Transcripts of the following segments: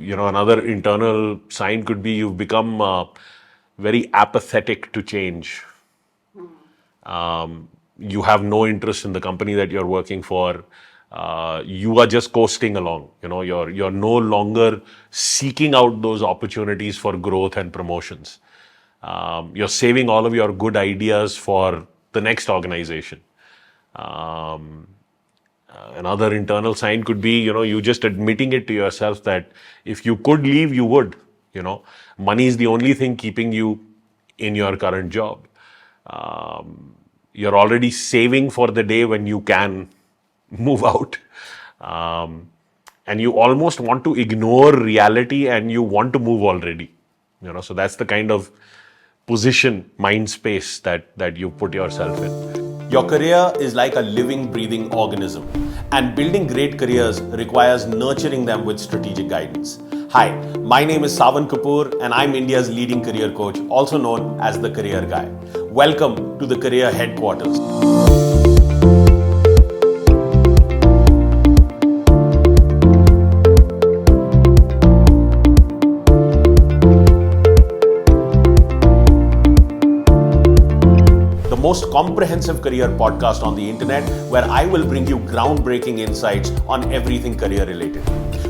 Another internal sign could be you've become very apathetic to change. You have no interest in the company that you're working for. You are just coasting along. You're no longer seeking out those opportunities for growth and promotions. You're saving all of your good ideas for the next organization. Another internal sign could be, you just admitting it to yourself that if you could leave, you would. Money is the only thing keeping you in your current job. You're already saving for the day when you can move out. And you almost want to ignore reality and you want to move already. So that's the kind of position, mind space that you put yourself in. Your career is like a living, breathing organism, and building great careers requires nurturing them with strategic guidance. Hi, my name is Sawan Kapoor, and I'm India's leading career coach, also known as the Career Guy. Welcome to the Career Headquarters. Most comprehensive career podcast on the internet, where I will bring you groundbreaking insights on everything career related.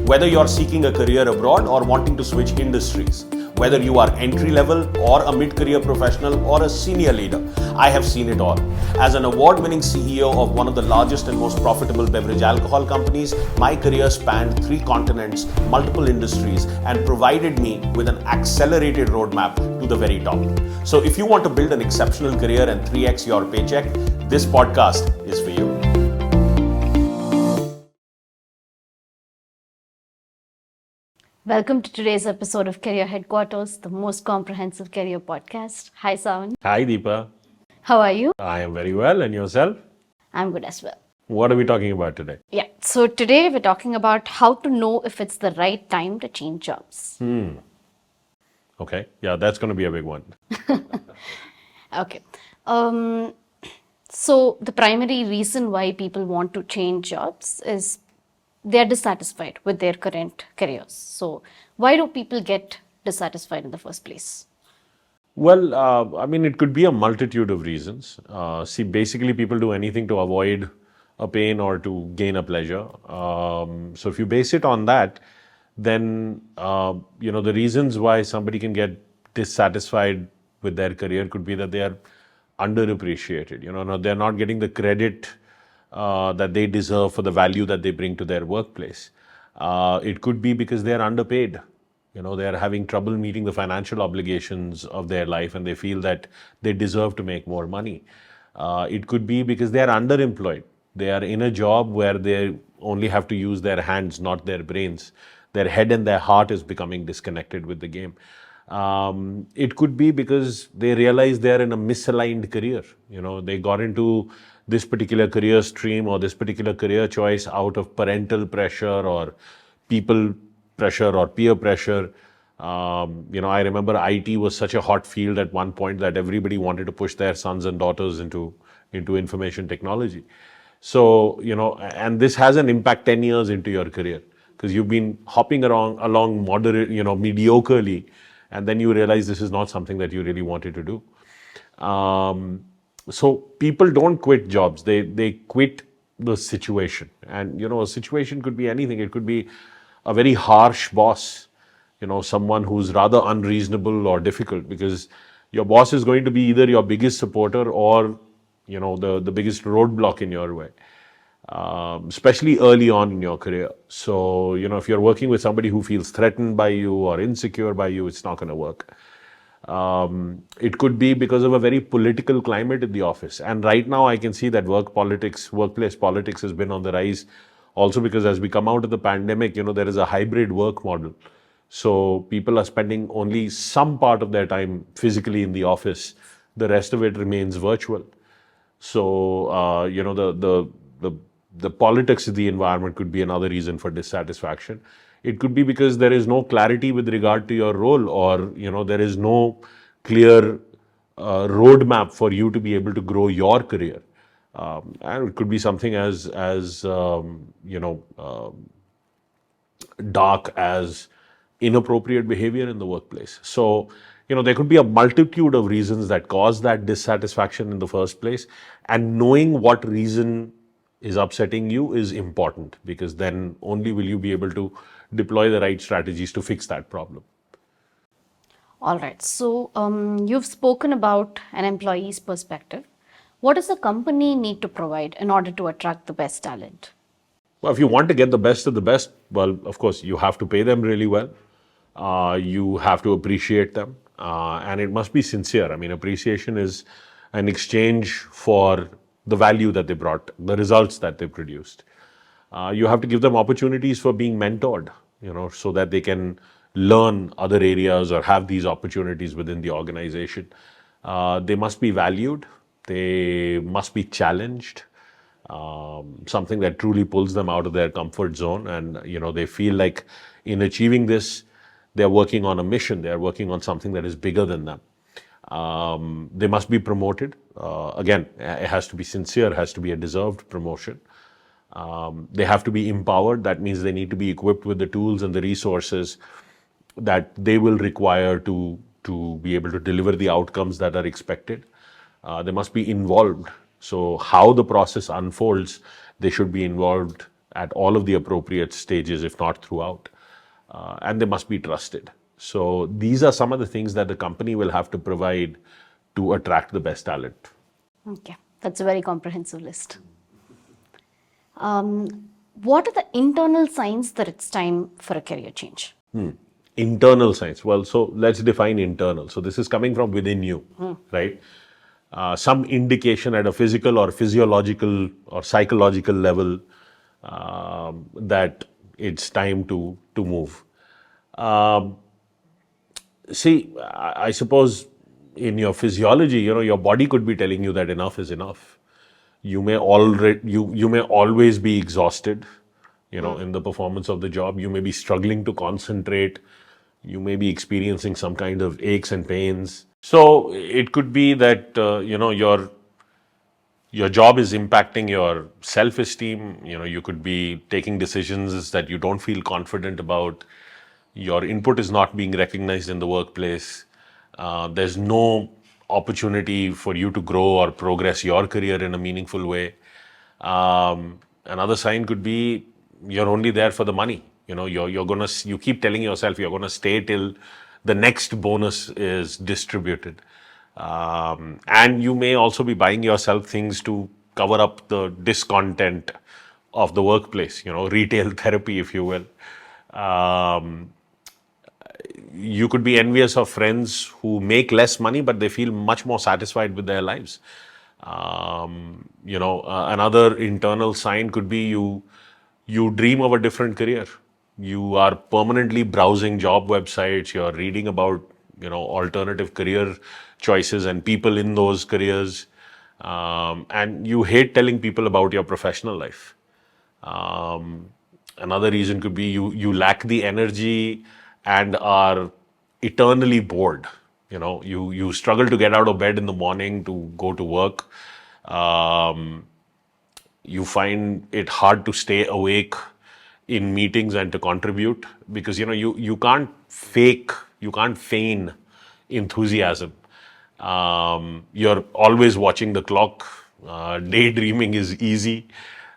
Whether you're seeking a career abroad or wanting to switch industries, whether you are entry level or a mid-career professional or a senior leader, I have seen it all. As an award-winning CEO of one of the largest and most profitable beverage alcohol companies, my career spanned 3 continents, multiple industries, and provided me with an accelerated roadmap to the very top. So if you want to build an exceptional career and 3x your paycheck, this podcast is for you. Welcome to today's episode of Career Headquarters, the most comprehensive career podcast. Hi, Sawan. Hi, Deepa. How are you? I am very well. And yourself? I'm good as well. What are we talking about today? Yeah, so today we're talking about how to know if it's the right time to change jobs. Okay. Yeah, that's going to be a big one. Okay. So the primary reason why people want to change jobs is they're dissatisfied with their current careers. So why do people get dissatisfied in the first place? Well, it could be a multitude of reasons. Basically, people do anything to avoid a pain or to gain a pleasure. So if you base it on that, then, the reasons why somebody can get dissatisfied with their career could be that they are underappreciated. They're not getting the credit that they deserve for the value that they bring to their workplace. It could be because they're underpaid. They're having trouble meeting the financial obligations of their life and they feel that they deserve to make more money. It could be because they're underemployed. They are in a job where they only have to use their hands, not their brains. Their head and their heart is becoming disconnected with the game. It could be because they realize they're in a misaligned career. They got into this particular career stream or this particular career choice out of parental pressure or people pressure or peer pressure. I remember IT was such a hot field at one point that everybody wanted to push their sons and daughters into information technology. So, and this has an impact 10 years into your career because you've been hopping along moderate, mediocrely, and then you realize this is not something that you really wanted to do. So people don't quit jobs. They quit the situation. And, a situation could be anything. It could be a very harsh boss, someone who's rather unreasonable or difficult, because your boss is going to be either your biggest supporter or, the biggest roadblock in your way, especially early on in your career. So, if you're working with somebody who feels threatened by you or insecure by you, it's not going to work. It could be because of a very political climate in the office. And right now I can see that workplace politics has been on the rise. Also because as we come out of the pandemic, there is a hybrid work model. So people are spending only some part of their time physically in the office. The rest of it remains virtual. So, the politics of the environment could be another reason for dissatisfaction. It could be because there is no clarity with regard to your role, or, there is no clear roadmap for you to be able to grow your career. And it could be something as dark as inappropriate behavior in the workplace. So, there could be a multitude of reasons that cause that dissatisfaction in the first place. And knowing what reason is upsetting you is important, because then only will you be able to deploy the right strategies to fix that problem. All right. So you've spoken about an employee's perspective. What does the company need to provide in order to attract the best talent? Well, if you want to get the best of the best, well, of course, you have to pay them really well. You have to appreciate them. And it must be sincere. I mean, appreciation is an exchange for the value that they brought, the results that they produced. You have to give them opportunities for being mentored, so that they can learn other areas or have these opportunities within the organization. They must be valued. They must be challenged. Something that truly pulls them out of their comfort zone. And, they feel like in achieving this, they're working on a mission. They're working on something that is bigger than them. They must be promoted. Again, it has to be sincere, it has to be a deserved promotion. They have to be empowered. That means they need to be equipped with the tools and the resources that they will require to be able to deliver the outcomes that are expected. They must be involved. So how the process unfolds, they should be involved at all of the appropriate stages, if not throughout. And they must be trusted. So these are some of the things that the company will have to provide to attract the best talent. Okay, that's a very comprehensive list. What are the internal signs that it's time for a career change? Internal signs. Well, so let's define internal. So this is coming from within you, right? Some indication at a physical or physiological or psychological level that it's time to move. See, I suppose in your physiology, your body could be telling you that enough is enough. You may always be exhausted, in the performance of the job. You may be struggling to concentrate. You may be experiencing some kind of aches and pains. So it could be that your job is impacting your self-esteem. You could be taking decisions that you don't feel confident about. Your input is not being recognized in the workplace. There's no opportunity for you to grow or progress your career in a meaningful way. Another sign could be you're only there for the money. You keep telling yourself you're gonna stay till the next bonus is distributed. And you may also be buying yourself things to cover up the discontent of the workplace, retail therapy, if you will. You could be envious of friends who make less money, but they feel much more satisfied with their lives. Another internal sign could be you dream of a different career. You are permanently browsing job websites. You're reading about, alternative career choices and people in those careers. And you hate telling people about your professional life. Another reason could be you lack the energy and are eternally bored. You struggle to get out of bed in the morning to go to work. You find it hard to stay awake in meetings and to contribute because you can't feign enthusiasm. You're always watching the clock. Daydreaming is easy.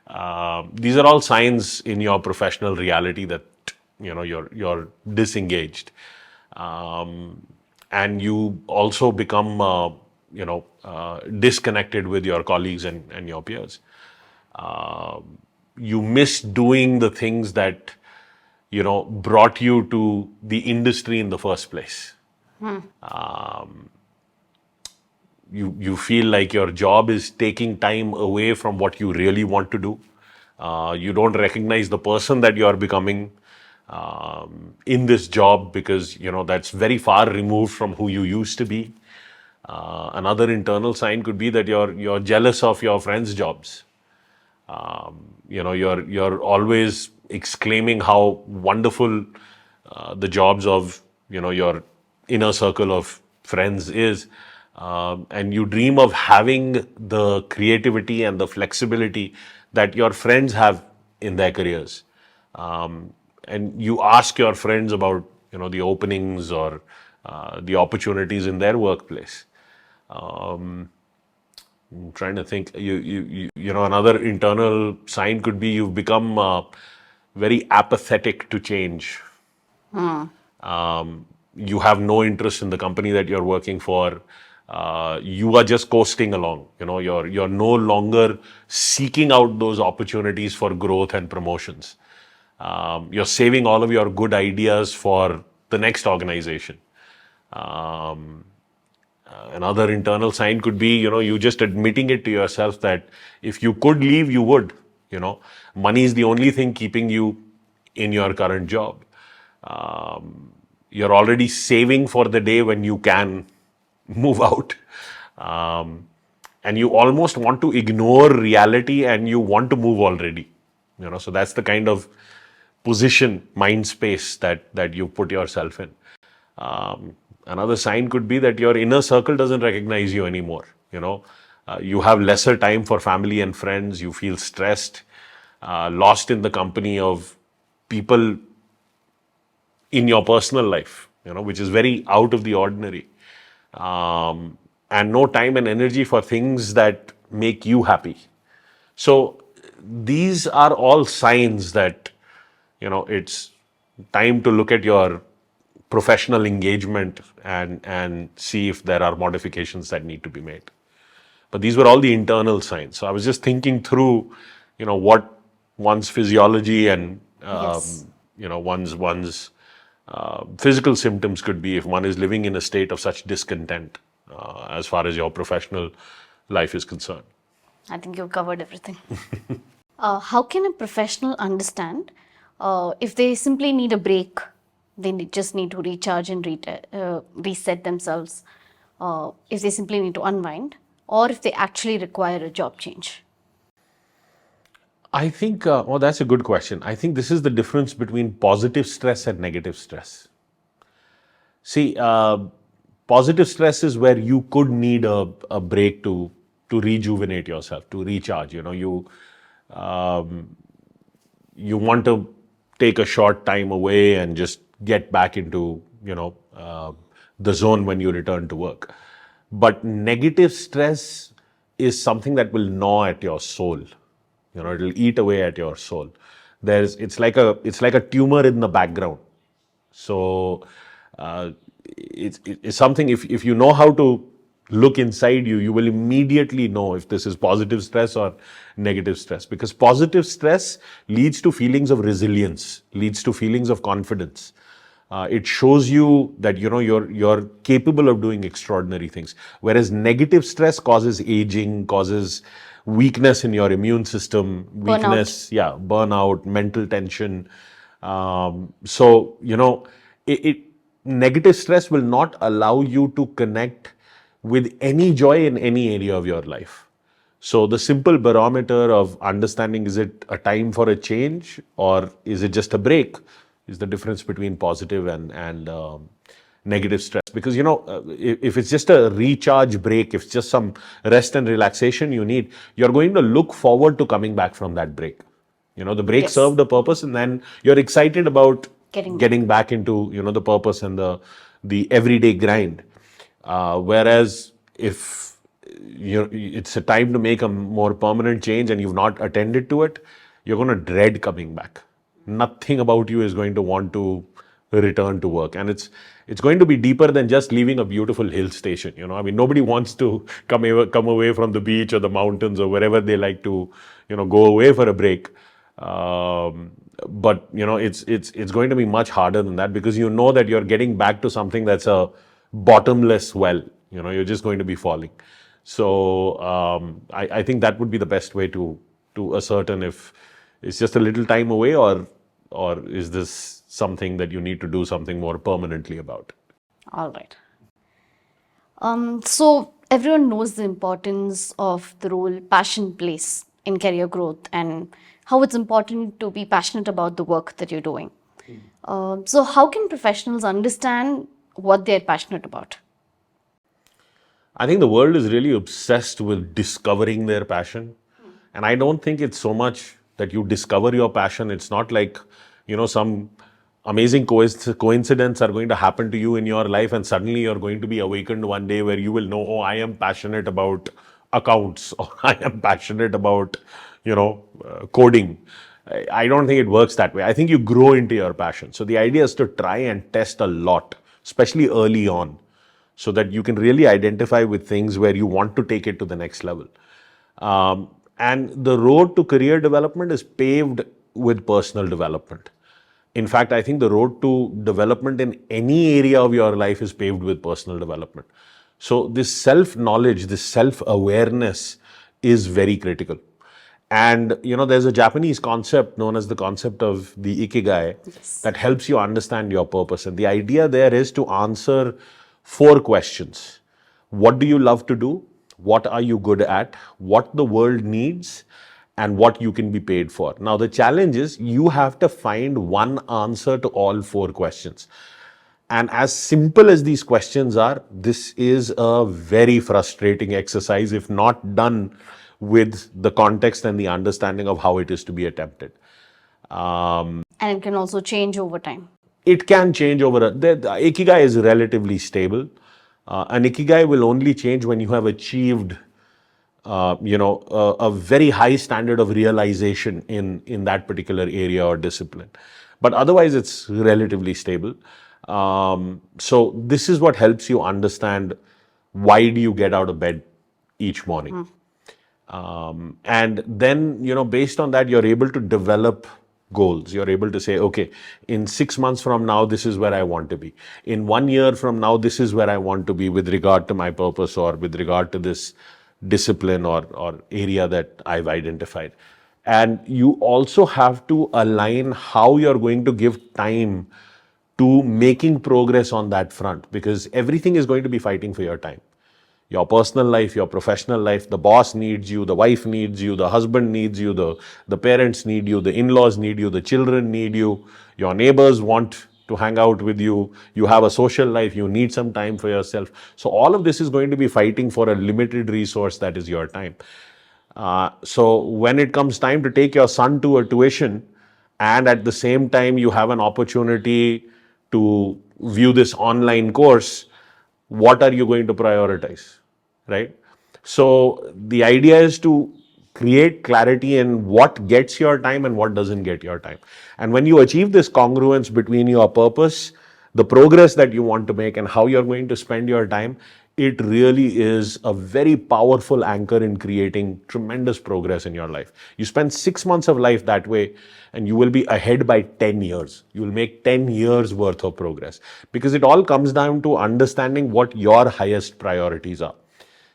These are all signs in your professional reality that you're disengaged, and you also become disconnected with your colleagues and your peers. You miss doing the things that brought you to the industry in the first place. You feel like your job is taking time away from what you really want to do. You don't recognize the person that you are becoming in this job because that's very far removed from who you used to be. Another internal sign could be that you're jealous of your friends' jobs. You're always exclaiming how wonderful the jobs of your inner circle of friends is, and you dream of having the creativity and the flexibility that your friends have in their careers. And you ask your friends about the openings or the opportunities in their workplace. I'm trying to think. Another internal sign could be you've become very apathetic to change. You have no interest in the company that you're working for. You are just coasting along. You're no longer seeking out those opportunities for growth and promotions. You're saving all of your good ideas for the next organization. Another internal sign could be, you just admitting it to yourself that if you could leave, you would. Money is the only thing keeping you in your current job. You're already saving for the day when you can move out. And you almost want to ignore reality and you want to move already. So that's the kind of position, mind space that you put yourself in. Another sign could be that your inner circle doesn't recognize you anymore. You have lesser time for family and friends. You feel stressed, lost in the company of people in your personal life, which is very out of the ordinary. And no time and energy for things that make you happy. So these are all signs that, it's time to look at your professional engagement and see if there are modifications that need to be made. But these were all the internal signs. So I was just thinking through, what one's physiology and, Yes. one's physical symptoms could be if one is living in a state of such discontent as far as your professional life is concerned. I think you covered everything. How can a professional understand if they simply need a break, just need to recharge and reset themselves, if they simply need to unwind, or if they actually require a job change? I think, that's a good question. I think this is the difference between positive stress and negative stress. See, positive stress is where you could need a break to rejuvenate yourself, to recharge. You want to take a short time away and just get back into, the zone when you return to work. But negative stress is something that will gnaw at your soul. It'll eat away at your soul. It's like a tumor in the background. So it's something, if you know how to look inside you, you will immediately know if this is positive stress or negative stress. Because positive stress leads to feelings of resilience, leads to feelings of confidence. It shows you that you're capable of doing extraordinary things. Whereas negative stress causes aging, causes weakness in your immune system, burnout, mental tension. Negative stress will not allow you to connect with any joy in any area of your life. So the simple barometer of understanding, is it a time for a change or is it just a break, is the difference between positive and negative stress. Because, if it's just a recharge break, if it's just some rest and relaxation you need, you're going to look forward to coming back from that break. The break served a purpose and then you're excited about getting back into, the purpose and the everyday grind. Whereas if it's a time to make a more permanent change and you've not attended to it, you're going to dread coming back. Nothing about you is going to want to return to work. And it's going to be deeper than just leaving a beautiful hill station. Nobody wants to come away from the beach or the mountains or wherever they like to, go away for a break. But it's going to be much harder than that, because that you're getting back to something that's a bottomless well. You're just going to be falling. So I think that would be the best way to ascertain if it's just a little time away or is this something that you need to do something more permanently about. All right. So everyone knows the importance of the role passion plays in career growth and how it's important to be passionate about the work that you're doing. So how can professionals understand what they're passionate about? I think the world is really obsessed with discovering their passion. And I don't think it's so much that you discover your passion. It's not like, some amazing coincidence are going to happen to you in your life, and suddenly you're going to be awakened one day where you will know, oh, I am passionate about accounts, or I am passionate about, coding. I don't think it works that way. I think you grow into your passion. So the idea is to try and test a lot, especially early on, so that you can really identify with things where you want to take it to the next level. And the road to career development is paved with personal development. In fact, I think the road to development in any area of your life is paved with personal development. So this self-knowledge, this self-awareness is very critical. And, there's a Japanese concept known as the concept of the ikigai that helps you understand your purpose. And the idea there is to answer 4 questions. What do you love to do? What are you good at? What the world needs? And what you can be paid for. Now, the challenge is you have to find one answer to all 4 questions. And as simple as these questions are, this is a very frustrating exercise if not done with the context and the understanding of how it is to be attempted. And it can also change over time. It can change over. The ikigai is relatively stable. An ikigai will only change when you have achieved a very high standard of realization in that particular area or discipline. But otherwise, it's relatively stable. So this is what helps you understand why do you get out of bed each morning. And then, based on that, you're able to develop goals. You're able to say, okay, in 6 months from now, this is where I want to be. In 1 year from now, this is where I want to be with regard to my purpose or with regard to this discipline or area that I've identified. And you also have to align how you're going to give time to making progress on that front, because everything is going to be fighting for your time. Your personal life, your professional life, the boss needs you, the wife needs you, the husband needs you, the parents need you, the in-laws need you, the children need you, your neighbors want to hang out with you, you have a social life, you need some time for yourself. So all of this is going to be fighting for a limited resource that is your time. So when it comes time to take your son to a tuition, and at the same time you have an opportunity to view this online course, what are you going to prioritize, right? So the idea is to create clarity in what gets your time and what doesn't get your time. And when you achieve this congruence between your purpose, the progress that you want to make, and how you're going to spend your time, it really is a very powerful anchor in creating tremendous progress in your life. You spend 6 months of life that way, and you will be ahead by 10 years. You will make 10 years worth of progress, because it all comes down to understanding what your highest priorities are.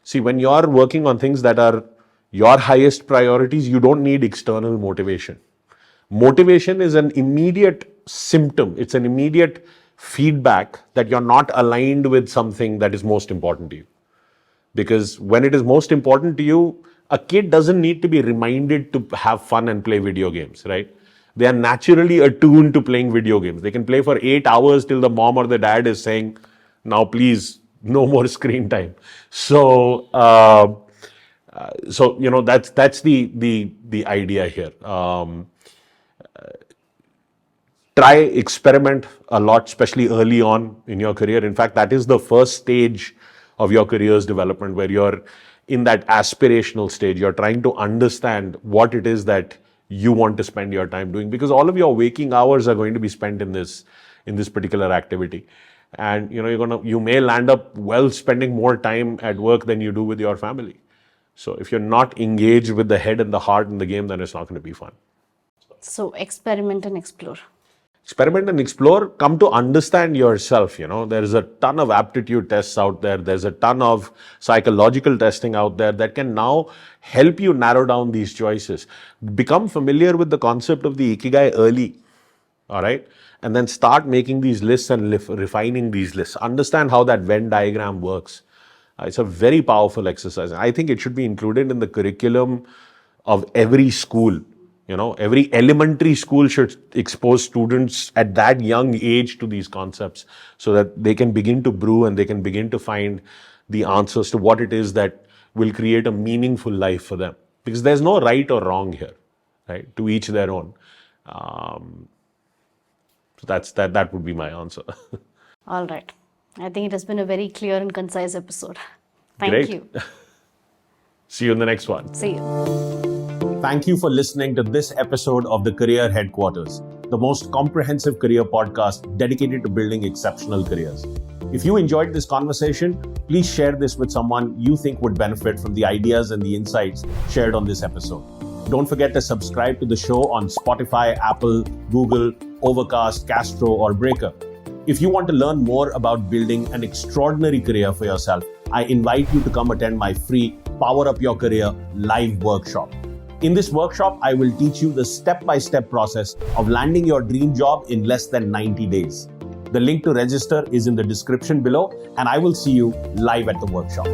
See, when you're working on things that are your highest priorities, you don't need external motivation. Motivation is an immediate symptom. It's an immediate feedback that you're not aligned with something that is most important to you. Because when it is most important to you, a kid doesn't need to be reminded to have fun and play video games, right? They are naturally attuned to playing video games. They can play for 8 hours till the mom or the dad is saying, now please, no more screen time. So, that's the idea here. Try, experiment a lot, especially early on in your career. In fact, that is the first stage of your career's development, where you're in that aspirational stage. You're trying to understand what it is that you want to spend your time doing, because all of your waking hours are going to be spent in this particular activity. And you may land up spending more time at work than you do with your family. So if you're not engaged with the head and the heart in the game, then it's not going to be fun. So experiment and explore. Experiment and explore. Come to understand yourself. There is a ton of aptitude tests out there. There's a ton of psychological testing out there that can now help you narrow down these choices. Become familiar with the concept of the ikigai early. All right. And then start making these lists and refining these lists. Understand how that Venn diagram works. It's a very powerful exercise. I think it should be included in the curriculum of every school. Every elementary school should expose students at that young age to these concepts, so that they can begin to brew and they can begin to find the answers to what it is that will create a meaningful life for them. Because there's no right or wrong here, right? To each their own. So that would be my answer. All right. I think it has been a very clear and concise episode. Thank Great. you. See you in the next one. See you. Thank you for listening to this episode of the Career Headquarters, the most comprehensive career podcast dedicated to building exceptional careers. If you enjoyed this conversation, please share this with someone you think would benefit from the ideas and the insights shared on this episode. Don't forget to subscribe to the show on Spotify, Apple, Google, Overcast, Castro, or Breaker. If you want to learn more about building an extraordinary career for yourself, I invite you to come attend my free Power Up Your Career live workshop. In this workshop, I will teach you the step-by-step process of landing your dream job in less than 90 days. The link to register is in the description below, and I will see you live at the workshop.